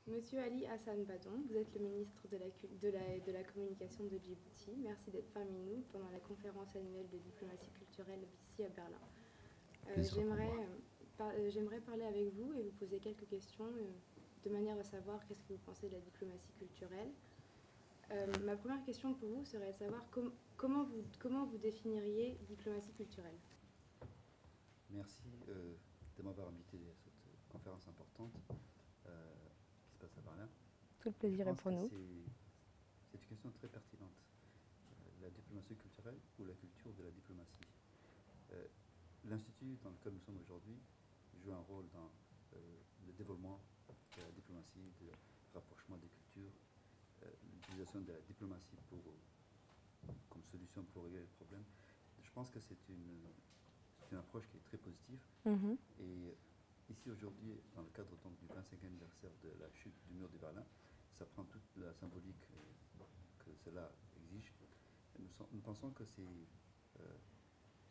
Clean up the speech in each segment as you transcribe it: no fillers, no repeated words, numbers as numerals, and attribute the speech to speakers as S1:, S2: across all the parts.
S1: Monsieur Ali Hassan Badon, vous êtes le ministre de la Communication de Djibouti. Merci d'être parmi nous pendant la conférence annuelle de diplomatie culturelle ici à Berlin. J'aimerais parler avec vous et vous poser quelques questions de manière à savoir qu'est-ce que vous pensez de la diplomatie culturelle. Ma première question pour vous serait de savoir comment vous définiriez diplomatie culturelle.
S2: Merci de m'avoir invité à cette conférence importante qui se passe à Berlin.
S3: Tout le plaisir est pour nous.
S2: C'est une question très pertinente. La diplomatie culturelle ou la culture de la diplomatie. L'Institut dans lequel nous sommes aujourd'hui joue un rôle dans le développement de la diplomatie, du rapprochement des cultures, l'utilisation de la diplomatie comme solution pour régler les problèmes. Je pense que c'est une approche qui est très positive. Et ici aujourd'hui, dans le cadre donc, du 25e anniversaire de la chute du mur de Berlin, ça prend toute la symbolique que cela exige. Nous pensons que c'est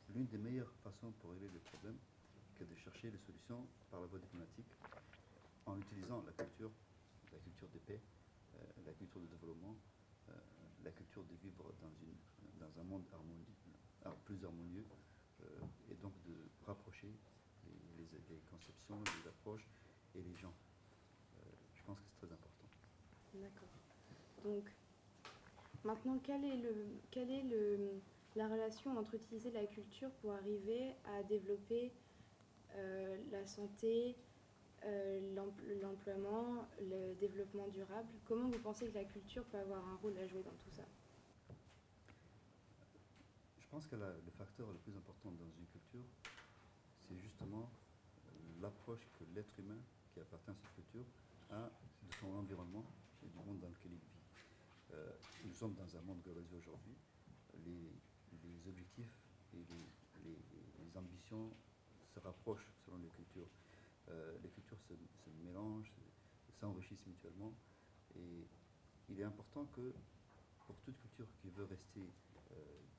S2: l'une des meilleures façons pour régler les problèmes que de chercher les solutions par la voie diplomatique en utilisant la culture de paix, la culture de développement, la culture de vivre dans un monde plus harmonieux et donc de rapprocher les conceptions, les approches et les gens. Je pense que c'est très important.
S1: D'accord. Donc, maintenant, quelle est la relation entre utiliser la culture pour arriver à développer la santé, l'emploiement, le développement durable? Comment vous pensez que la culture peut avoir un rôle à jouer dans tout ça?
S2: Je pense que le facteur le plus important dans une culture, c'est justement l'approche que l'être humain qui appartient à cette culture a de son environnement et du monde dans lequel il vit. Nous sommes dans un monde globalisé aujourd'hui. Les objectifs et les ambitions se rapprochent selon les cultures. Les cultures se mélangent, s'enrichissent mutuellement. Et il est important que pour toute culture qui veut rester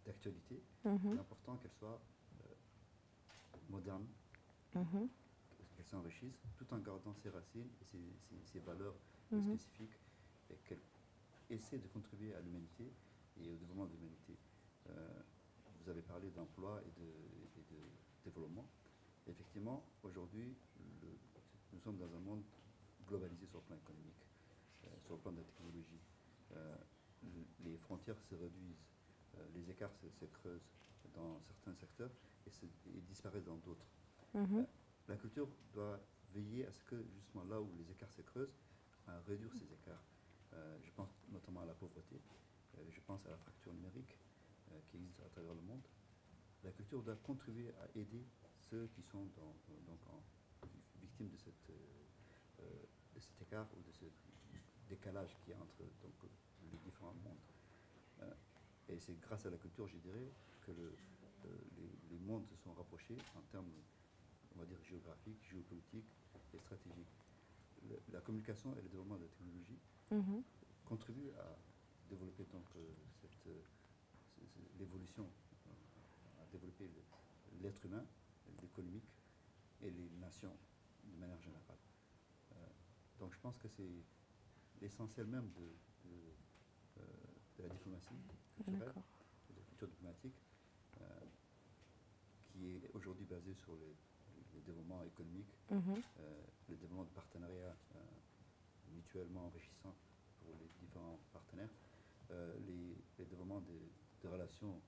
S2: d'actualité, il est important qu'elle soit moderne, qu'elle s'enrichisse, tout en gardant ses racines et ses valeurs spécifiques, et qu'elle essaie de contribuer à l'humanité et au développement de l'humanité. Vous avez parlé d'emploi et de développement. Effectivement, aujourd'hui, nous sommes dans un monde globalisé sur le plan économique, sur le plan de la technologie. Les frontières se réduisent, les écarts se creusent dans certains secteurs et disparaissent dans d'autres. La culture doit veiller à ce que, justement, là où les écarts se creusent, à réduire ces écarts. Je pense notamment à la pauvreté, je pense à la fracture numérique qui existe à travers le monde. La culture doit contribuer à aider ceux qui sont victimes de cet écart ou de ce décalage qu'il y a entre les différents mondes. Et c'est grâce à la culture, je dirais, que les mondes se sont rapprochés en termes, on va dire, géographiques, géopolitiques et stratégiques. La communication et le développement de la technologie contribuent à développer donc l'évolution, à développer l'être humain, l'économique et les nations de manière générale. Donc je pense que c'est l'essentiel même de la diplomatie culturelle, de la culture diplomatique, qui est aujourd'hui basée sur le développement économique, le développement de partenariats mutuellement enrichissants pour les différents partenaires, les développements de relations,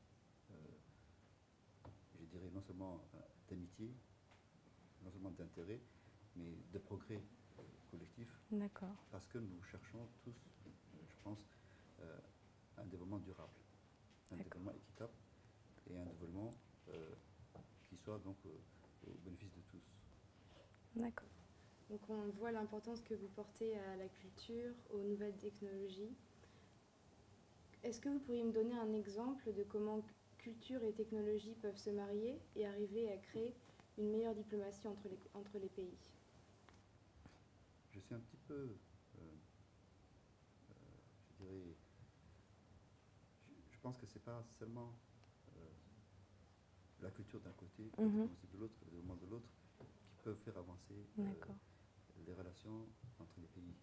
S2: je dirais, non seulement d'amitié, non seulement d'intérêt, mais de progrès collectif.
S3: D'accord.
S2: Parce que nous cherchons tous, je pense, un développement durable, un développement équitable et un développement qui soit donc au bénéfice de tous.
S3: D'accord.
S1: Donc on voit l'importance que vous portez à la culture, aux nouvelles technologies. Est-ce que vous pourriez me donner un exemple de comment culture et technologie peuvent se marier et arriver à créer une meilleure diplomatie entre les pays?
S2: Je suis un petit peu, je dirais, je pense que ce n'est pas seulement la culture d'un côté, la diplomatie de l'autre, le développement de l'autre, qui peuvent faire avancer les relations entre les pays.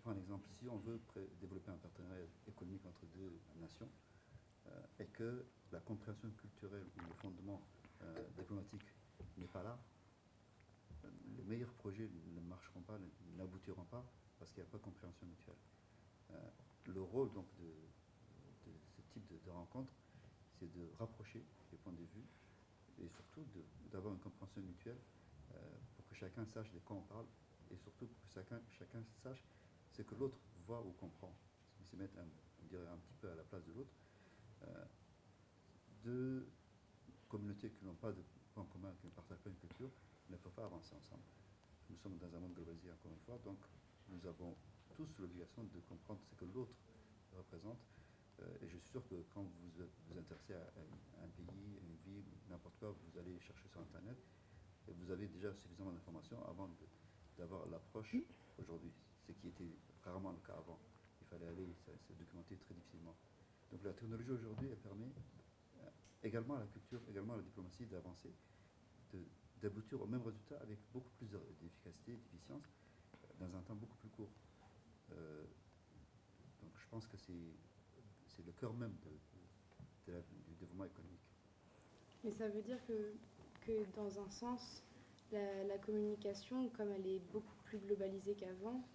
S2: prends un exemple. Si on veut développer un partenariat économique entre deux nations et que la compréhension culturelle ou le fondement diplomatique n'est pas là, les meilleurs projets ne marcheront pas, n'aboutiront pas parce qu'il n'y a pas de compréhension mutuelle. Le rôle donc de ce type de rencontre, c'est de rapprocher les points de vue et surtout d'avoir une compréhension mutuelle pour que chacun sache de quoi on parle et surtout pour que chacun sache ce que l'autre voit ou comprend. Se mettre, on dirait, un petit peu à la place de l'autre. Deux communautés qui n'ont pas de points communs, qui ne partagent pas une culture, ne peuvent pas avancer ensemble. Nous sommes dans un monde globalisé, encore une fois, donc nous avons tous l'obligation de comprendre ce que l'autre représente. Et je suis sûr que quand vous vous intéressez à un pays, à une ville, n'importe quoi, vous allez chercher sur Internet et vous avez déjà suffisamment d'informations avant d'avoir l'approche aujourd'hui, ce qui était rarement le cas avant. Il fallait aller se documenter très difficilement. Donc la technologie aujourd'hui, elle permet également à la culture, également à la diplomatie d'avancer, d'aboutir au même résultat avec beaucoup plus d'efficacité, d'efficience, dans un temps beaucoup plus court. Donc je pense que c'est le cœur même du développement économique.
S1: Mais ça veut dire que dans un sens, la communication, comme elle est beaucoup plus globalisée qu'avant,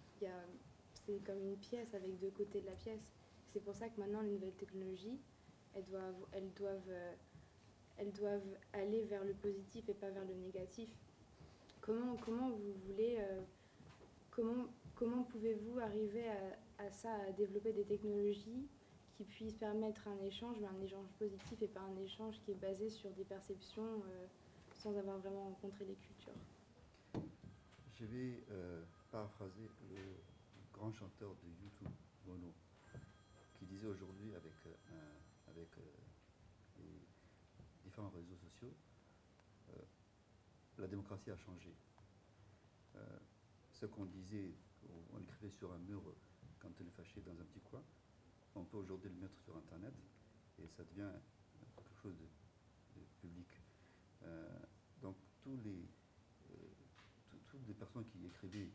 S1: c'est comme une pièce avec deux côtés de la pièce. C'est pour ça que maintenant, les nouvelles technologies, elles doivent aller vers le positif et pas vers le négatif. Comment vous voulez, comment pouvez-vous arriver à ça, à développer des technologies qui puissent permettre un échange, mais un échange positif et pas un échange qui est basé sur des perceptions sans avoir vraiment rencontré les cultures?
S2: Je vais paraphraser le grand chanteur de YouTube, Bono, qui disait aujourd'hui avec les différents réseaux sociaux, la démocratie a changé. Ce qu'on disait, on écrivait sur un mur quand on est fâché dans un petit coin, on peut aujourd'hui le mettre sur Internet et ça devient quelque chose de public. Donc toutes les personnes qui écrivaient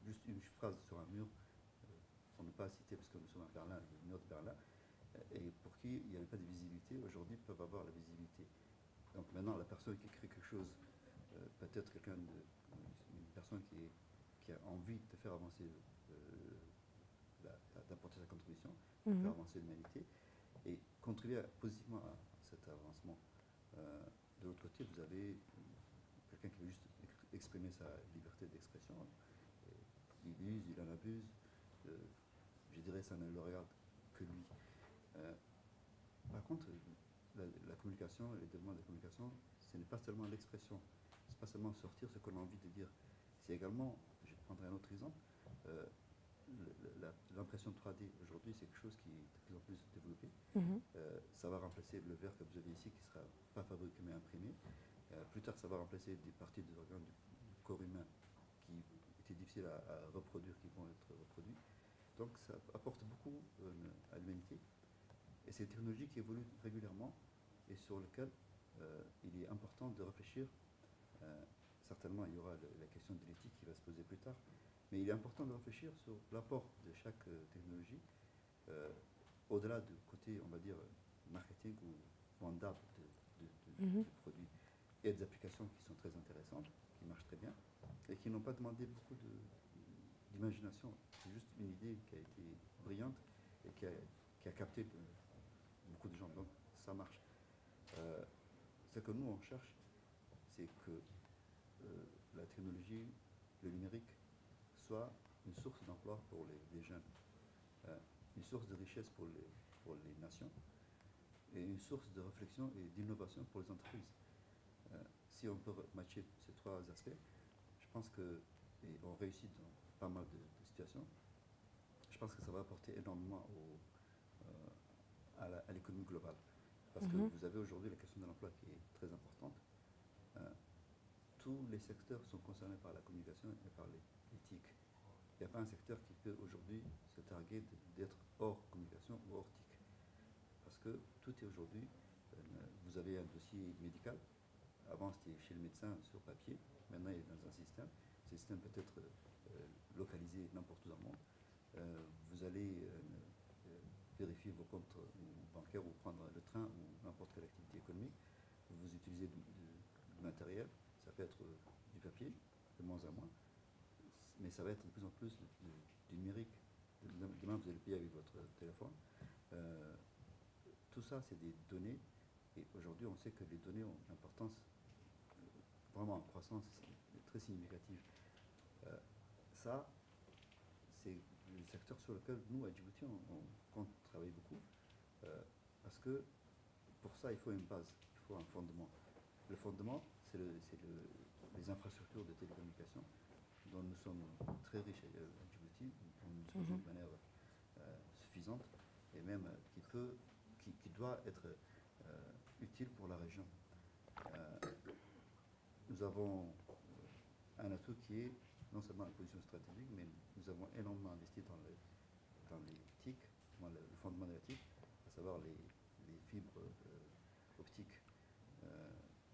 S2: juste une phrase sur un mur, pour ne pas citer, parce que nous sommes à Berlin, le mur de Berlin, et pour qui il n'y avait pas de visibilité, aujourd'hui peuvent avoir la visibilité. Donc maintenant, la personne qui écrit quelque chose, peut-être une personne qui a envie de faire avancer, d'apporter sa contribution, de faire avancer l'humanité, et contribuer positivement à cet avancement. De l'autre côté, vous avez quelqu'un qui veut juste exprimer sa liberté d'expression. Il use, il en abuse. Je dirais ça ne le regarde que lui. Par contre, la communication, le développement de la communication, ce n'est pas seulement l'expression, ce n'est pas seulement sortir ce qu'on a envie de dire. C'est également, je prendrai un autre exemple, l'impression 3D aujourd'hui, c'est quelque chose qui est de plus en plus développé. Ça va remplacer le verre que vous avez ici, qui ne sera pas fabriqué mais imprimé. Plus tard, ça va remplacer des parties des organes du corps humain qui étaient difficiles à reproduire, qui vont être reproduits. Donc ça apporte beaucoup à l'humanité. Et c'est une technologie qui évolue régulièrement et sur laquelle il est important de réfléchir. Certainement, il y aura la question de l'éthique qui va se poser plus tard. Mais il est important de réfléchir sur l'apport de chaque technologie, au-delà du côté, on va dire, marketing ou vendable de produits. Il y a des applications qui sont très intéressantes, qui marchent très bien, et qui n'ont pas demandé beaucoup d'imagination. C'est juste une idée qui a été brillante et qui a capté beaucoup de gens. Donc, ça marche. Ce que nous, on cherche, c'est que la technologie, le numérique, soit une source d'emploi pour les jeunes, une source de richesse pour les nations, et une source de réflexion et d'innovation pour les entreprises. Si on peut matcher ces trois aspects, je pense qu'on réussit dans pas mal de situations. Je pense que ça va apporter énormément à l'économie globale. Parce que vous avez aujourd'hui la question de l'emploi qui est très importante. Tous les secteurs sont concernés par la communication et par l'éthique. Il n'y a pas un secteur qui peut aujourd'hui se targuer d'être hors communication ou hors TIC. Parce que tout est aujourd'hui, vous avez un dossier médical, avant c'était chez le médecin sur papier, maintenant il est dans un système. Ce système peut être localisé n'importe où dans le monde. mais ça va être de plus en plus du numérique. Demain, vous allez payer avec votre téléphone. Tout ça, c'est des données. Et aujourd'hui, on sait que les données ont une importance vraiment en croissance très significative. Ça, c'est le secteur sur lequel nous, à Djibouti, on compte travailler beaucoup. Parce que pour ça, il faut une base, il faut un fondement. Le fondement, c'est les infrastructures de télécommunications dont nous sommes très riches à Djibouti, dont nous disposons de manière suffisante et même qui doit être utile pour la région. Nous avons un atout qui est non seulement la position stratégique, mais nous avons énormément investi dans les TIC, le fondement de la TIC, à savoir les fibres optiques.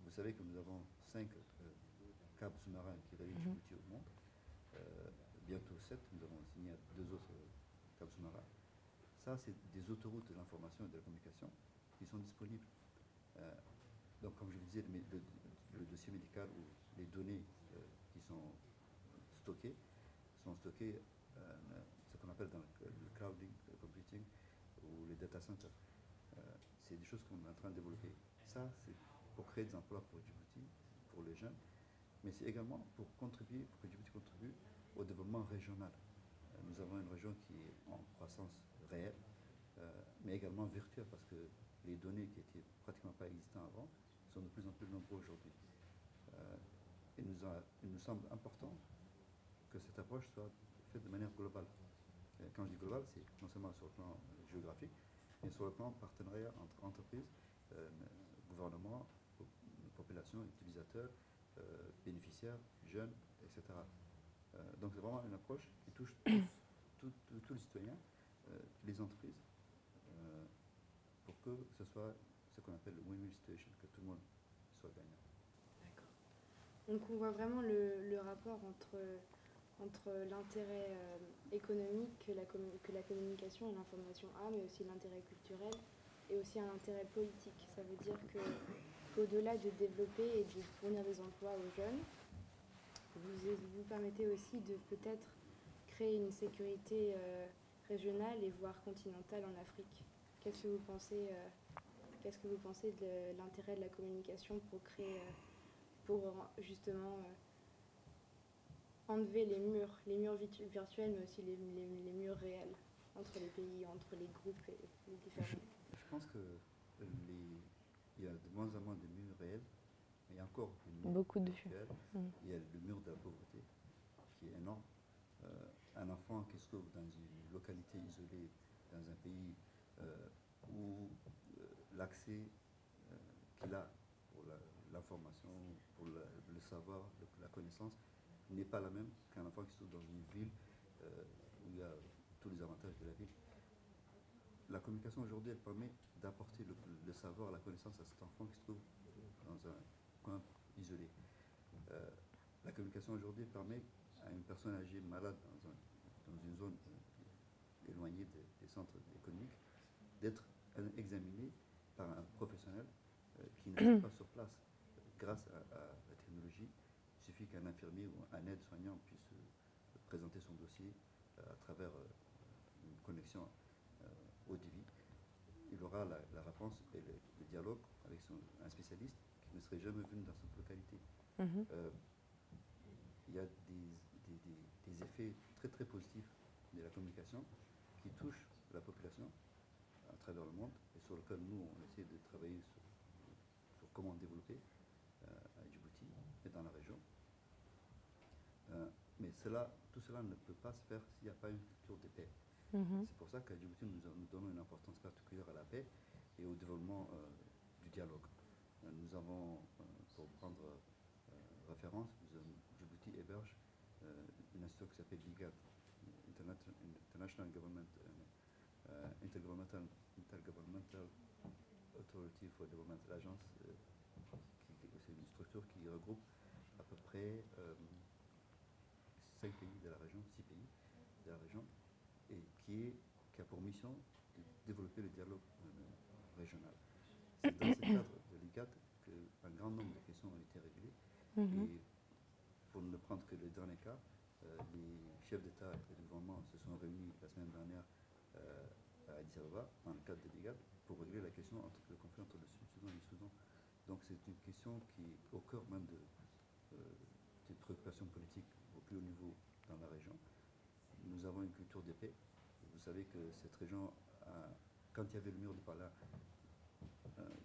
S2: Vous savez que nous avons 5 câbles sous-marins qui relient Djibouti au monde. Bientôt 7, nous avons signé 2 autres câbles sous-marins. Ça, c'est des autoroutes de l'information et de la communication qui sont disponibles. Donc, comme je vous disais, le dossier médical ou les données qui sont stockées ce qu'on appelle dans le cloud computing ou les data centers. C'est des choses qu'on est en train de développer. Ça, c'est pour créer des emplois pour Djibouti, pour les jeunes, mais c'est également pour que Djibouti contribue au développement régional. Nous avons une région qui est en croissance réelle, mais également virtuelle, parce que les données qui n'étaient pratiquement pas existantes avant sont de plus en plus nombreuses aujourd'hui. Il nous semble important que cette approche soit faite de manière globale. Quand je dis global, c'est non seulement sur le plan géographique, mais sur le plan partenariat entre entreprises, gouvernement, population, utilisateurs, bénéficiaires, jeunes, etc. Donc c'est vraiment une approche qui touche tous les citoyens, les entreprises, pour que ce soit ce qu'on appelle le win-win situation, que tout le monde soit gagnant.
S1: D'accord. Donc on voit vraiment le rapport entre l'intérêt économique que la communication et l'information a, mais aussi l'intérêt culturel et aussi un intérêt politique. Ça veut dire qu'au-delà de développer et de fournir des emplois aux jeunes, vous permettez aussi de peut-être créer une sécurité régionale et voire continentale en Afrique. Qu'est-ce que vous pensez de l'intérêt de la communication pour justement enlever les murs virtuels, mais aussi les murs réels entre les pays, entre les groupes et les différents.
S2: Je pense que il y a de moins en moins de murs réels, mais il y a encore des murs
S3: beaucoup de
S2: virtuels. Il y a le mur de la pauvreté, qui est énorme. Un enfant qui se trouve dans une localité isolée, dans un pays où l'accès qu'il a pour l'information, pour le savoir, la connaissance, n'est pas la même qu'un enfant qui se trouve dans une ville où il y a tous les avantages de la ville. La communication aujourd'hui, elle permet d'apporter le savoir, la connaissance à cet enfant qui se trouve dans un coin isolé. La communication aujourd'hui permet à une personne âgée malade dans une zone éloignée des centres économiques d'être examinée par un professionnel qui n'est pas sur place. Grâce à la technologie, il suffit qu'un infirmier ou un aide-soignant puisse présenter son dossier à travers une connexion au débit. Il aura la réponse et le dialogue avec un spécialiste qui ne serait jamais venu dans cette localité. Il y a des effets très très positifs de la communication qui touchent la population à travers le monde et sur lequel nous on essaie de travailler sur comment développer à Djibouti et dans la région. Mais tout cela ne peut pas se faire s'il n'y a pas une culture de paix. C'est pour ça qu'à Djibouti, nous donnons une importance particulière à la paix et au développement du dialogue. Nous avons, pour prendre référence, Djibouti héberge une institution qui s'appelle l'IGAD, International Government Intergovernmental Authority for Development, l'agence, c'est une structure qui regroupe à peu près 5 pays de la région, 6 pays de la région, et qui a pour mission de développer le dialogue régional. C'est dans ce cadre de l'IGAD qu'un grand nombre de questions ont été réglées. Et pour ne prendre que le dernier cas, les chefs d'État et de gouvernement se sont réunis la semaine dernière à Addis Abeba, dans le cadre de l'IGAD, pour régler la question entre le conflit entre le Sud-Soudan et le Soudan. Donc c'est une question qui est au cœur même des préoccupations politiques au plus haut niveau dans la région. Nous avons une culture de paix. Vous savez que cette région, quand il y avait le mur de Pala,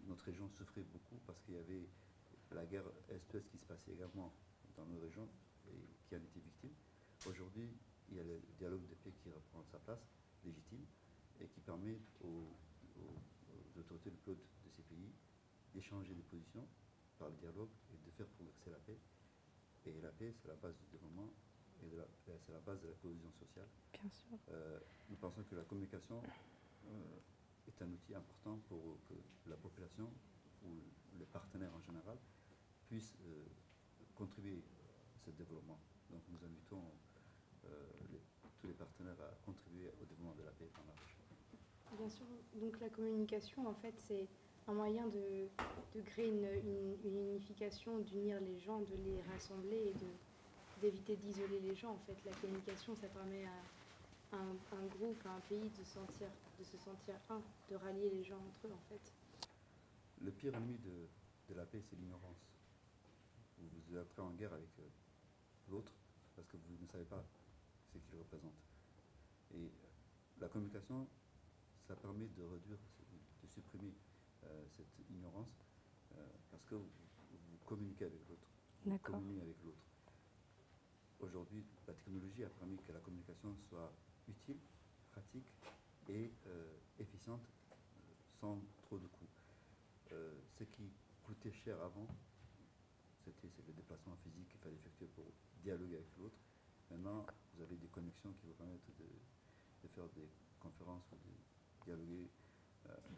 S2: notre région souffrait beaucoup parce qu'il y avait la guerre est-ouest qui se passait également dans nos régions et qui en était victime. Aujourd'hui, il y a le dialogue de paix qui reprend sa place, légitime, et qui permet aux autorités locales de ces pays d'échanger des positions par le dialogue et de faire progresser la paix. Et la paix, c'est la base du développement et c'est la base de la cohésion sociale.
S3: Bien sûr.
S2: Nous pensons que la communication est un outil important pour que la population ou les partenaires en général puissent contribuer à ce développement. Donc nous invitons tous les partenaires à contribuer au développement de la paix dans la région.
S1: Bien sûr, donc la communication, en fait, c'est un moyen de créer une unification, d'unir les gens, de les rassembler et d'éviter d'isoler les gens. En fait, la communication, ça permet à un groupe, à un pays de se sentir un, de rallier les gens entre eux, en fait.
S2: Le pire ennemi de la paix, c'est l'ignorance. Vous entrez en guerre avec l'autre parce que vous ne savez pas ce qu'il représente. Et la communication, ça permet de réduire, de supprimer cette ignorance parce que vous communiquez avec l'autre. Vous communiquez avec l'autre. Aujourd'hui, la technologie a permis que la communication soit utile, pratique et efficiente sans trop de coûts. Ce qui coûtait cher avant, c'est le déplacement physique qu'il fallait effectuer pour dialoguer avec l'autre. Maintenant, vous avez des connexions qui vous permettent de faire des conférences ou de dialoguer.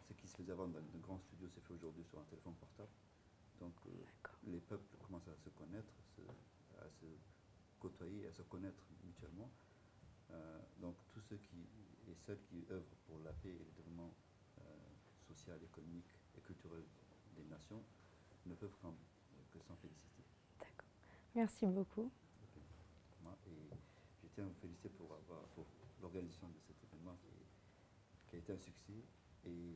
S2: Ce qui se faisait avant dans de grands studios se fait aujourd'hui sur un téléphone portable. Donc les peuples commencent à se connaître, à se côtoyer, à se connaître mutuellement. Donc tous ceux et celles qui œuvrent pour la paix et le développement social, économique et culturel des nations ne peuvent que s'en féliciter.
S3: D'accord. Merci beaucoup.
S2: Et je tiens à vous féliciter pour l'organisation de cet événement qui a été un succès et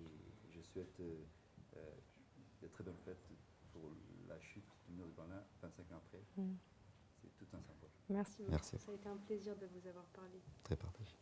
S2: je souhaite de très bonnes fêtes pour la chute du mur de Berlin 25 ans après. C'est tout un symbole.
S3: Merci beaucoup.
S2: Merci.
S1: Ça a été un plaisir de vous avoir parlé.
S2: Très partagé.